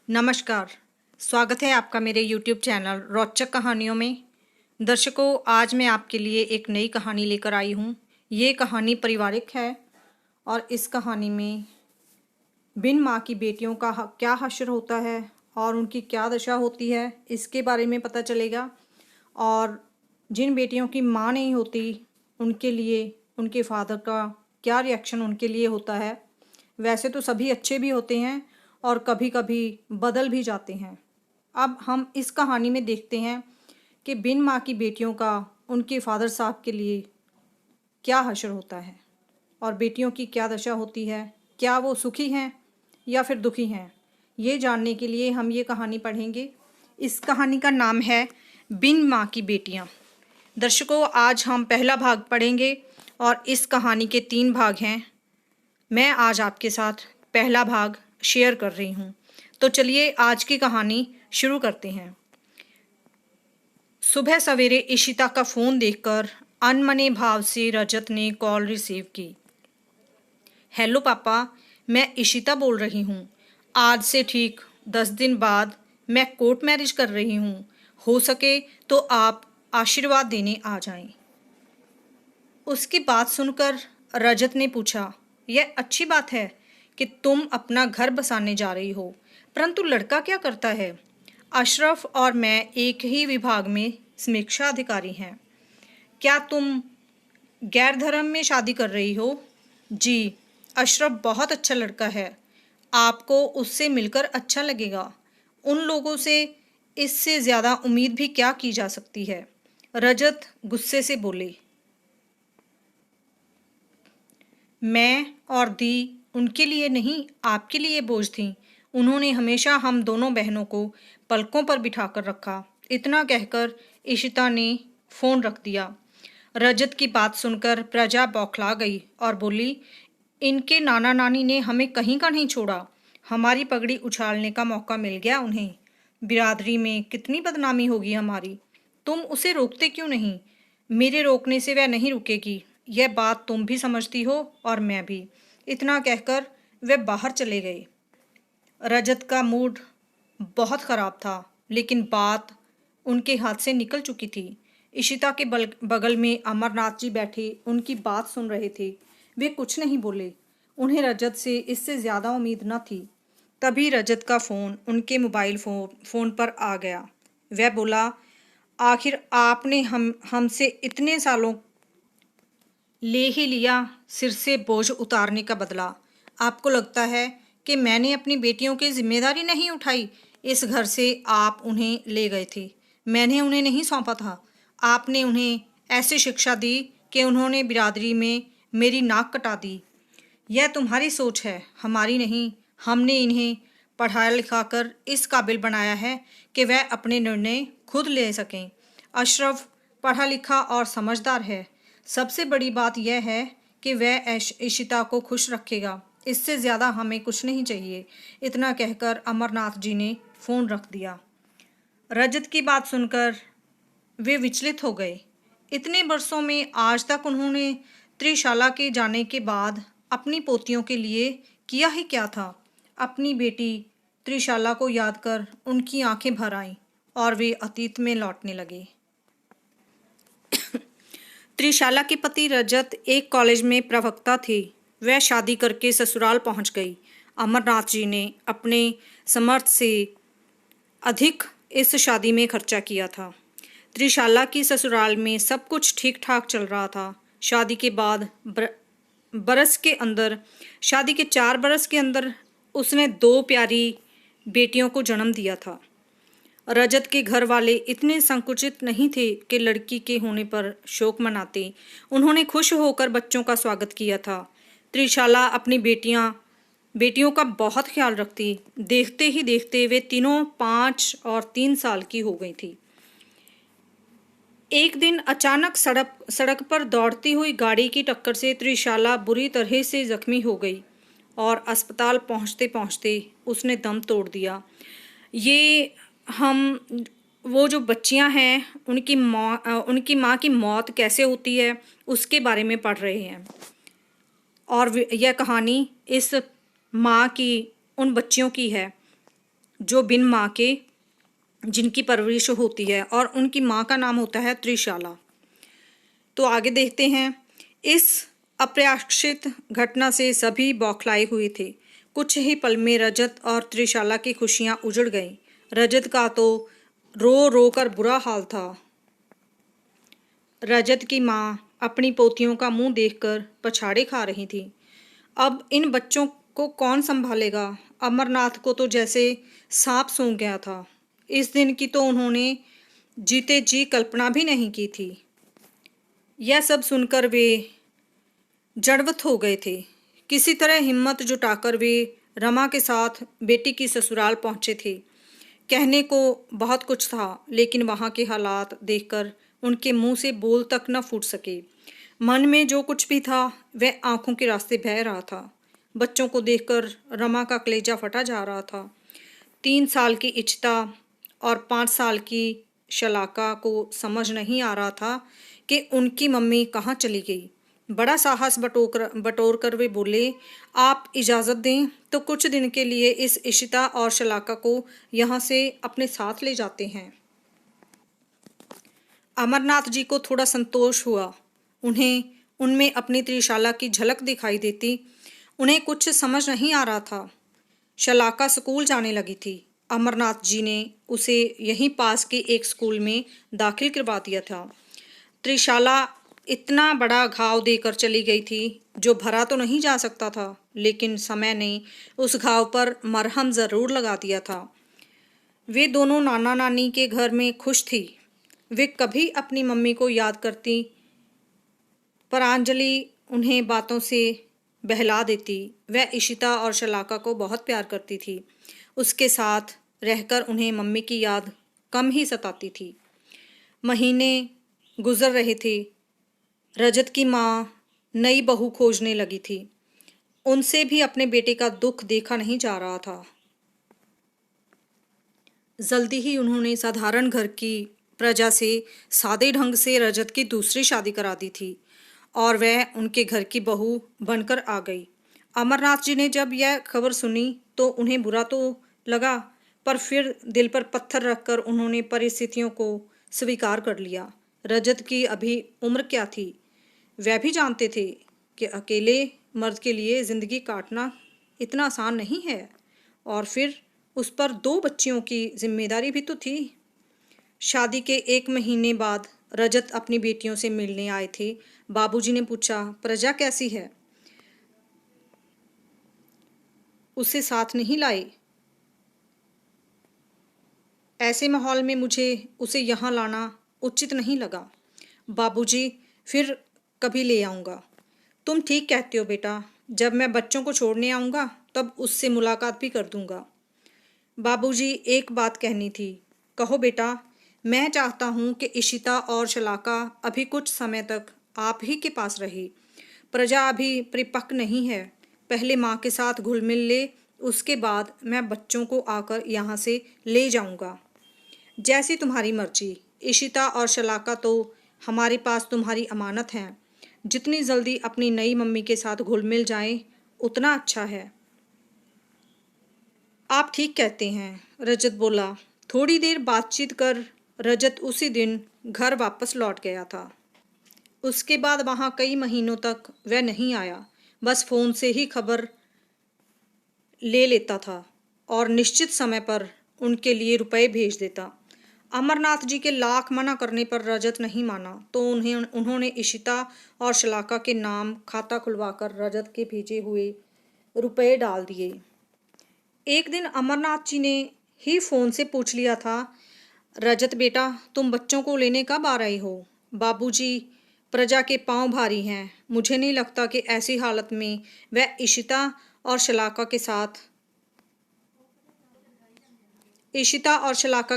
नमस्कार। स्वागत है आपका मेरे YouTube चैनल रोचक कहानियों में। दर्शकों, आज मैं आपके लिए एक नई कहानी लेकर आई हूँ। ये कहानी पारिवारिक है और इस कहानी में बिन माँ की बेटियों का क्या हश्र होता है और उनकी क्या दशा होती है, इसके बारे में पता चलेगा। और जिन बेटियों की माँ नहीं होती, उनके लिए उनके फादर का क्या रिएक्शन उनके लिए होता है। वैसे तो सभी अच्छे भी होते हैं और कभी कभी बदल भी जाते हैं। अब हम इस कहानी में देखते हैं कि बिन माँ की बेटियों का उनके फादर साहब के लिए क्या हश्र होता है और बेटियों की क्या दशा होती है। क्या वो सुखी हैं या फिर दुखी हैं, ये जानने के लिए हम ये कहानी पढ़ेंगे। इस कहानी का नाम है बिन माँ की बेटियाँ। दर्शकों, आज हम पहला भाग पढ़ेंगे और इस कहानी के 3 भाग हैं। मैं आज आपके साथ पहला भाग शेयर कर रही हूँ। तो चलिए आज की कहानी शुरू करते हैं। सुबह सवेरे इशिता का फ़ोन देखकर अनमने भाव से रजत ने कॉल रिसीव की। हेलो पापा, मैं इशिता बोल रही हूँ। आज से ठीक 10 दिन बाद मैं कोर्ट मैरिज कर रही हूँ। हो सके तो आप आशीर्वाद देने आ जाएं। उसकी बात सुनकर रजत ने पूछा, यह अच्छी बात है कि तुम अपना घर बसाने जा रही हो, परंतु लड़का क्या करता है? अशरफ और मैं एक ही विभाग में समीक्षा अधिकारी हैं। क्या तुम गैर धर्म में शादी कर रही हो? जी, अशरफ बहुत अच्छा लड़का है। आपको उससे मिलकर अच्छा लगेगा। उन लोगों से इससे ज़्यादा उम्मीद भी क्या की जा सकती है? रजत गुस्से से बोले। मैं और दी उनके लिए नहीं, आपके लिए बोझ थीं। उन्होंने हमेशा हम दोनों बहनों को पलकों पर बिठाकर रखा। इतना कहकर इशिता ने फ़ोन रख दिया। रजत की बात सुनकर प्रजा बौखला गई और बोली, इनके नाना नानी ने हमें कहीं का नहीं छोड़ा। हमारी पगड़ी उछालने का मौका मिल गया उन्हें। बिरादरी में कितनी बदनामी होगी हमारी। तुम उसे रोकते क्यों नहीं? मेरे रोकने से वह नहीं रुकेगी। यह बात तुम भी समझती हो और मैं भी। इतना कहकर वे बाहर चले गए। रजत का मूड बहुत ख़राब था, लेकिन बात उनके हाथ से निकल चुकी थी। इशिता के बगल में अमरनाथ जी बैठे उनकी बात सुन रहे थे। वे कुछ नहीं बोले। उन्हें रजत से इससे ज़्यादा उम्मीद न थी। तभी रजत का फ़ोन उनके मोबाइल फ़ोन पर आ गया। वह बोला, आखिर आपने हमसे इतने सालों ले ही लिया सिर से बोझ उतारने का बदला। आपको लगता है कि मैंने अपनी बेटियों की जिम्मेदारी नहीं उठाई? इस घर से आप उन्हें ले गए थे, मैंने उन्हें नहीं सौंपा था। आपने उन्हें ऐसी शिक्षा दी कि उन्होंने बिरादरी में मेरी नाक कटा दी। यह तुम्हारी सोच है, हमारी नहीं। हमने इन्हें पढ़ा लिखा कर इस काबिल बनाया है कि वह अपने निर्णय खुद ले सकें। अशरफ पढ़ा लिखा और समझदार है। सबसे बड़ी बात यह है कि वह इशिता को खुश रखेगा। इससे ज़्यादा हमें कुछ नहीं चाहिए। इतना कहकर अमरनाथ जी ने फ़ोन रख दिया। रजत की बात सुनकर वे विचलित हो गए। इतने बरसों में आज तक उन्होंने त्रिशाला के जाने के बाद अपनी पोतियों के लिए किया ही क्या था? अपनी बेटी त्रिशाला को याद कर उनकी आंखें भर आईं और वे अतीत में लौटने लगे। त्रिशाला के पति रजत एक कॉलेज में प्रवक्ता थे। वह शादी करके ससुराल पहुंच गई। अमरनाथ जी ने अपने समर्थ से अधिक इस शादी में खर्चा किया था। त्रिशाला की ससुराल में सब कुछ ठीक ठाक चल रहा था। शादी के 4 बरस के अंदर उसने 2 प्यारी बेटियों को जन्म दिया था। रजत के घर वाले इतने संकुचित नहीं थे कि लड़की के होने पर शोक मनाते। उन्होंने खुश होकर बच्चों का स्वागत किया था। त्रिशाला अपनी बेटियों का बहुत ख्याल रखती। देखते ही देखते वे तीनों 5 और 3 साल की हो गई थी। एक दिन अचानक सड़क पर दौड़ती हुई गाड़ी की टक्कर से त्रिशाला बुरी तरह से जख्मी हो गई और अस्पताल पहुंचते पहुंचते उसने दम तोड़ दिया। ये हम वो जो बच्चियां हैं उनकी माँ की मौत कैसे होती है उसके बारे में पढ़ रहे हैं। और यह कहानी इस माँ की उन बच्चियों की है जो बिन माँ के जिनकी परवरिश होती है, और उनकी माँ का नाम होता है त्रिशाला। तो आगे देखते हैं। इस अप्रत्याशित घटना से सभी बौखलाए हुए थे। कुछ ही पल में रजत और त्रिशाला की खुशियां उजड़ गईं। रजत का तो रो रो कर बुरा हाल था। रजत की माँ अपनी पोतियों का मुंह देखकर पछाड़े खा रही थी। अब इन बच्चों को कौन संभालेगा? अमरनाथ को तो जैसे सांप सूंघ गया था। इस दिन की तो उन्होंने जीते जी कल्पना भी नहीं की थी। यह सब सुनकर वे जड़वत हो गए थे। किसी तरह हिम्मत जुटाकर वे रमा के साथ बेटी की ससुराल पहुंचे थे। कहने को बहुत कुछ था, लेकिन वहां के हालात देखकर उनके मुंह से बोल तक न फूट सके। मन में जो कुछ भी था वह आंखों के रास्ते बह रहा था। बच्चों को देखकर रमा का कलेजा फटा जा रहा था। 3 साल की इच्छिता और 5 साल की शलाका को समझ नहीं आ रहा था कि उनकी मम्मी कहाँ चली गई। बड़ा साहस बटोर कर वे बोले, आप इजाज़त दें तो कुछ दिन के लिए इस इशिता और शलाका को यहाँ से अपने साथ ले जाते हैं। अमरनाथ जी को थोड़ा संतोष हुआ। उन्हें उनमें अपनी त्रिशाला की झलक दिखाई देती। उन्हें कुछ समझ नहीं आ रहा था। शलाका स्कूल जाने लगी थी। अमरनाथ जी ने उसे यहीं पास के एक स्कूल में दाखिल करवा दिया था। त्रिशाला इतना बड़ा घाव देकर चली गई थी जो भरा तो नहीं जा सकता था, लेकिन समय ने उस घाव पर मरहम ज़रूर लगा दिया था। वे दोनों नाना नानी के घर में खुश थी। वे कभी अपनी मम्मी को याद करती, पर अंजलि उन्हें बातों से बहला देती। वह इशिता और शलाका को बहुत प्यार करती थी। उसके साथ रहकर उन्हें मम्मी की याद कम ही सताती थी। महीने गुजर रहे थे। रजत की माँ नई बहू खोजने लगी थी। उनसे भी अपने बेटे का दुख देखा नहीं जा रहा था। जल्दी ही उन्होंने साधारण घर की प्रजा से सादे ढंग से रजत की दूसरी शादी करा दी थी और वह उनके घर की बहू बनकर आ गई। अमरनाथ जी ने जब यह खबर सुनी तो उन्हें बुरा तो लगा, पर फिर दिल पर पत्थर रखकर उन्होंने परिस्थितियों को स्वीकार कर लिया। रजत की अभी उम्र क्या थी? वह भी जानते थे कि अकेले मर्द के लिए ज़िंदगी काटना इतना आसान नहीं है, और फिर उस पर 2 बच्चियों की जिम्मेदारी भी तो थी। शादी के 1 महीने बाद रजत अपनी बेटियों से मिलने आए थे। बाबूजी ने पूछा, प्रजा कैसी है? उसे साथ नहीं लाए? ऐसे माहौल में मुझे उसे यहाँ लाना उचित नहीं लगा। बाबूजी, फिर कभी ले आऊँगा। तुम ठीक कहते हो बेटा, जब मैं बच्चों को छोड़ने आऊँगा तब उससे मुलाकात भी कर दूँगा। बाबूजी, एक बात कहनी थी। कहो बेटा। मैं चाहता हूँ कि इशिता और शलाका अभी कुछ समय तक आप ही के पास रहे। प्रजा अभी परिपक्व नहीं है। पहले माँ के साथ घुल मिल ले, उसके बाद मैं बच्चों को आकर यहाँ से ले जाऊँगा। जैसी तुम्हारी मर्जी। इशिता और शलाका तो हमारे पास तुम्हारी अमानत हैं। जितनी जल्दी अपनी नई मम्मी के साथ घुल मिल जाएं, उतना अच्छा है। आप ठीक कहते हैं, रजत बोला। थोड़ी देर बातचीत कर रजत उसी दिन घर वापस लौट गया था। उसके बाद वहाँ कई महीनों तक वह नहीं आया। बस फ़ोन से ही खबर ले लेता था और निश्चित समय पर उनके लिए रुपए भेज देता। अमरनाथ जी के लाख मना करने पर रजत नहीं माना तो उन्होंने इशिता और शलाका के नाम खाता खुलवाकर रजत के भेजे हुए रुपए डाल दिए। एक दिन अमरनाथ जी ने ही फ़ोन से पूछ लिया था, रजत बेटा, तुम बच्चों को लेने कब आ रहे हो? बाबूजी, प्रजा के पांव भारी हैं। मुझे नहीं लगता कि ऐसी हालत में वह इशिता और शलाका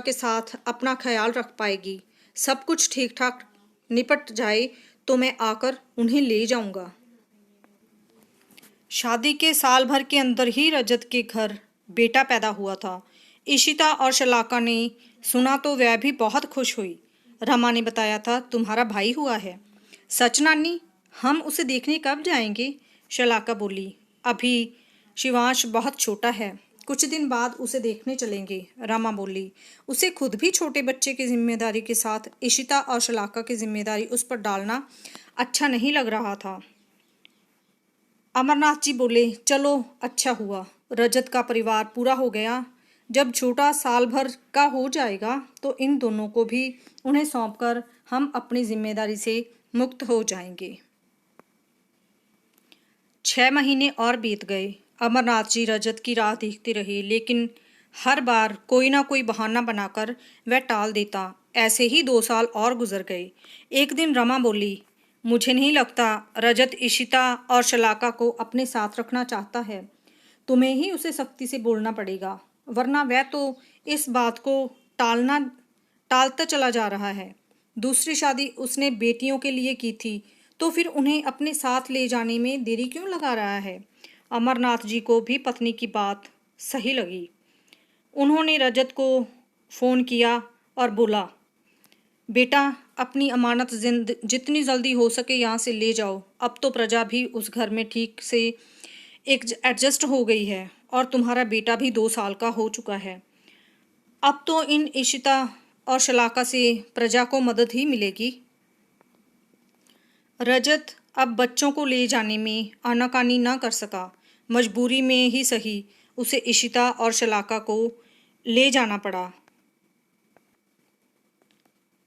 के साथ अपना ख्याल रख पाएगी। सब कुछ ठीक ठाक निपट जाए तो मैं आकर उन्हें ले जाऊंगा। शादी के साल भर के अंदर ही रजत के घर बेटा पैदा हुआ था। इशिता और शलाका ने सुना तो वह भी बहुत खुश हुई। रमा ने बताया था, तुम्हारा भाई हुआ है। सच नानी? हम उसे देखने कब जाएंगे? शलाका बोली, अभी शिवांश बहुत छोटा है, कुछ दिन बाद उसे देखने चलेंगे, रमा बोली। उसे खुद भी छोटे बच्चे की जिम्मेदारी के साथ इशिता और शलाका की जिम्मेदारी उस पर डालना अच्छा नहीं लग रहा था। अमरनाथ जी बोले, चलो अच्छा हुआ, रजत का परिवार पूरा हो गया। जब छोटा साल भर का हो जाएगा तो इन दोनों को भी उन्हें सौंपकर हम अपनी जिम्मेदारी से मुक्त हो जाएंगे। 6 महीने और बीत गए। अमरनाथ जी रजत की राह देखते रहे, लेकिन हर बार कोई ना कोई बहाना बनाकर वह टाल देता। ऐसे ही 2 साल और गुजर गए। एक दिन रमा बोली, मुझे नहीं लगता रजत इशिता और शलाका को अपने साथ रखना चाहता है। तुम्हें ही उसे सख्ती से बोलना पड़ेगा, वरना वह तो इस बात को टालता चला जा रहा है। दूसरी शादी उसने बेटियों के लिए की थी, तो फिर उन्हें अपने साथ ले जाने में देरी क्यों लगा रहा है। अमरनाथ जी को भी पत्नी की बात सही लगी। उन्होंने रजत को फ़ोन किया और बोला, बेटा अपनी अमानत जितनी जल्दी हो सके यहाँ से ले जाओ। अब तो प्रजा भी उस घर में ठीक से एडजस्ट हो गई है और तुम्हारा बेटा भी 2 साल का हो चुका है। अब तो इन इशिता और शलाका से प्रजा को मदद ही मिलेगी। रजत अब बच्चों को ले जाने में आनाकानी न कर सका। मजबूरी में ही सही उसे इशिता और शलाका को ले जाना पड़ा।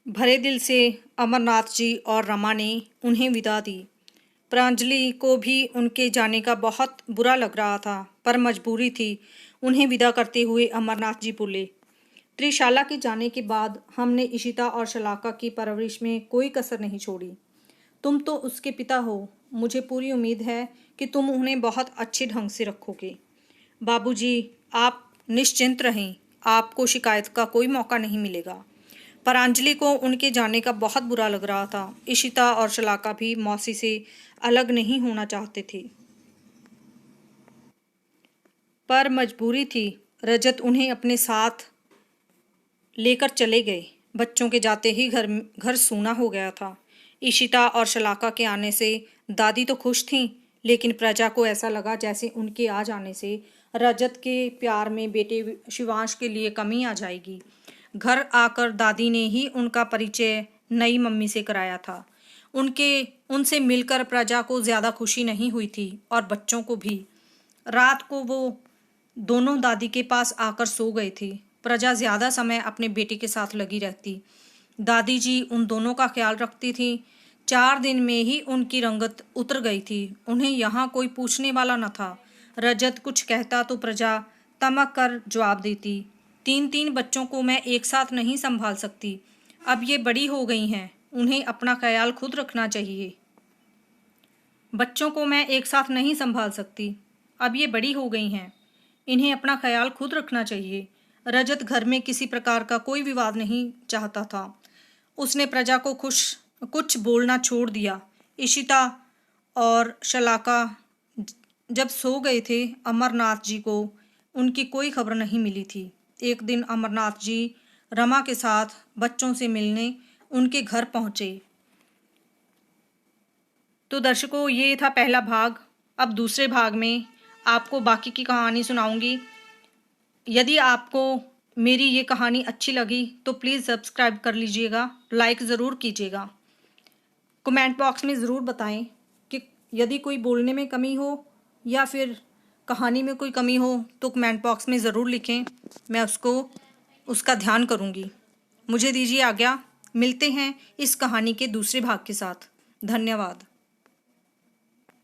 भरे दिल से अमरनाथ जी और रमा ने उन्हें विदा दी। प्रांजलि को भी उनके जाने का बहुत बुरा लग रहा था, पर मजबूरी थी। उन्हें विदा करते हुए अमरनाथ जी बोले, त्रिशाला के जाने के बाद हमने इशिता और शलाका की परवरिश में कोई कसर नहीं छोड़ी। तुम तो उसके पिता हो, मुझे पूरी उम्मीद है कि तुम उन्हें बहुत अच्छे ढंग से रखोगे। बाबूजी, आप निश्चिंत रहें, आपको शिकायत का कोई मौका नहीं मिलेगा। प्रांजलि को उनके जाने का बहुत बुरा लग रहा था। इशिता और शलाका भी मौसी से अलग नहीं होना चाहते थे, पर मजबूरी थी। रजत उन्हें अपने साथ लेकर चले गए। बच्चों के जाते ही घर सूना हो गया था। इशिता और शलाका के आने से दादी तो खुश थीं, लेकिन प्रजा को ऐसा लगा जैसे उनके आ जाने से रजत के प्यार में बेटे शिवांश के लिए कमी आ जाएगी। घर आकर दादी ने ही उनका परिचय नई मम्मी से कराया था। उनसे मिलकर प्रजा को ज़्यादा खुशी नहीं हुई थी और बच्चों को भी। रात को वो दोनों दादी के पास आकर सो गए थे। प्रजा ज़्यादा समय अपने बेटे के साथ लगी रहती। दादी जी उन दोनों का ख्याल रखती थी। 4 दिन में ही उनकी रंगत उतर गई थी। उन्हें यहाँ कोई पूछने वाला न था। रजत कुछ कहता तो प्रजा तमक कर जवाब देती, 3 बच्चों को मैं एक साथ नहीं संभाल सकती। अब ये बड़ी हो गई हैं, उन्हें अपना ख्याल खुद रखना चाहिए। बच्चों को मैं एक साथ नहीं संभाल सकती, अब ये बड़ी हो गई हैं, इन्हें अपना ख्याल खुद रखना चाहिए। रजत घर में किसी प्रकार का कोई विवाद नहीं चाहता था। उसने प्रजा को कुछ बोलना छोड़ दिया। इशिता और शलाका जब सो गए थे, अमरनाथ जी को उनकी कोई खबर नहीं मिली थी। एक दिन अमरनाथ जी रमा के साथ बच्चों से मिलने उनके घर पहुंचे। तो दर्शकों, ये था पहला भाग। अब दूसरे भाग में आपको बाकी की कहानी सुनाऊंगी। यदि आपको मेरी ये कहानी अच्छी लगी तो प्लीज़ सब्सक्राइब कर लीजिएगा, लाइक ज़रूर कीजिएगा। कमेंट बॉक्स में ज़रूर बताएं कि यदि कोई बोलने में कमी हो या फिर कहानी में कोई कमी हो तो कमेंट बॉक्स में ज़रूर लिखें, मैं उसका ध्यान करूँगी। मुझे दीजिए आज्ञा, मिलते हैं इस कहानी के दूसरे भाग के साथ। धन्यवाद।